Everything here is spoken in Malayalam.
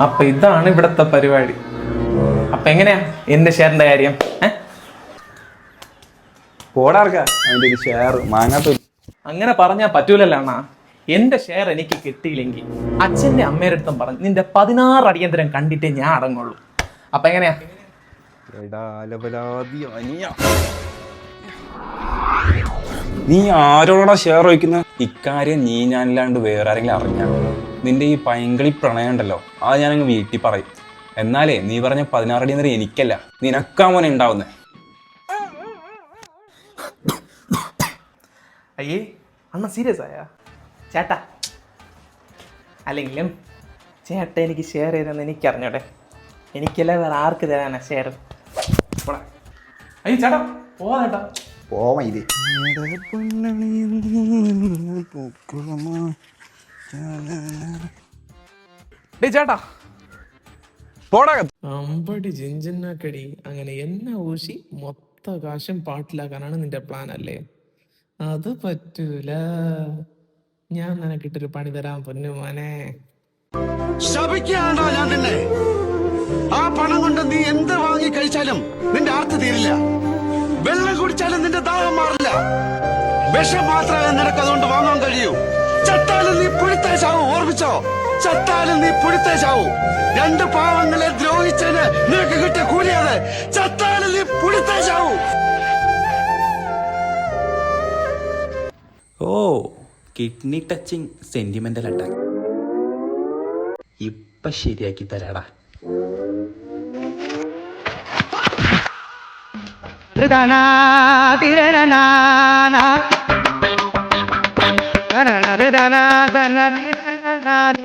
അപ്പൊ ഇതാണ് ഇവിടത്തെ പരിപാടി. അപ്പൊ എങ്ങനെയാ എന്റെ ഷെയറിന്റെ കാര്യം? പോടാർക്കാ അതിന്റെ ഒരു ഷെയർ മാങ്ങാത്ത. അങ്ങനെ പറഞ്ഞാൽ പറ്റൂലല്ലോ അണ്ണാ. എന്റെ ഷെയർ എനിക്ക് കിട്ടിയില്ലെങ്കിൽ അച്ഛന്റെ അമ്മയുടെ അടുത്തും പറഞ്ഞു നിന്റെ 16 അടിയന്തരം കണ്ടിട്ടേ ഞാൻ അടങ്ങുള്ളൂ. അപ്പൊ എങ്ങനെയാ? നീ ആരോടാ ഷെയർ വയ്ക്കുന്ന? ഇക്കാര്യം നീ ഞാനില്ലാണ്ട് വേറെ ആരെങ്കിലും അറിഞ്ഞാ നിന്റെ ഈ പൈങ്കിളി പ്രണയം ഉണ്ടല്ലോ, അത് ഞാനങ്ങ് വീട്ടിൽ പറയും. എന്നാലേ നീ പറഞ്ഞ 16 അടിയന്തരം എനിക്കല്ല, നിനക്കാ മോനെ ഉണ്ടാവുന്നേ. അയ്യേ അണ്ണ സീരിയസ് ആയാ ചേട്ടാ? അല്ലെങ്കിലും ചേട്ടാ എനിക്ക് ഷെയർ ചെയ്തെന്ന് എനിക്കറിഞ്ഞോട്ടെ. എനിക്കല്ല വേറെ ആർക്ക് തരാനാ ഷെയർ? അയ്യോ ചേട്ടാ പോവാ ചേട്ടാ. പോവാ ഇത്. ചേട്ടാ അമ്പടി ജിഞ്ചിനാക്കടി. അങ്ങനെ എന്നെ ഊശി മൊത്ത കാശും പാട്ടിലാക്കാനാണ് നിന്റെ പ്ലാൻ അല്ലേ? അത് പറ്റൂല. ഞാൻ നിനക്കിട്ടൊരു പണി തരാൻ പൊന്നു മോനെ. ശപിക്കാണോ ഞാൻ നിന്നെ? ആ പണം കൊണ്ട് നീ എന്ത് വാങ്ങി കഴിച്ചാലും നിന്റെ ആർത്തി തീരില്ല. വെള്ളം കുടിച്ചാലും നിന്റെ ദാഹം മാറില്ല. വിഷം മാത്രമേ നിനക്ക് അതുകൊണ്ട് വാങ്ങാൻ കഴിയൂ. ചത്താലും നീ പുഴുത്തേ ചാവൂ, ഓർമ്മിച്ചോ? ചത്താലും നീ പുഴുത്തേ ചാവൂ. 2 പാവങ്ങളെ ദ്രോഹിച്ചതിന് നിനക്ക് കിട്ടിയ കൂലിയാണ്. ചത്താലും നീ പുഴുത്തേ ചാവൂ. ഓ, കിഡ്നി ടച്ചിങ് സെന്റിമെന്റൽ അറ്റാക്ക്. ഇപ്പൊ ശരിയാക്കി തരാടാ.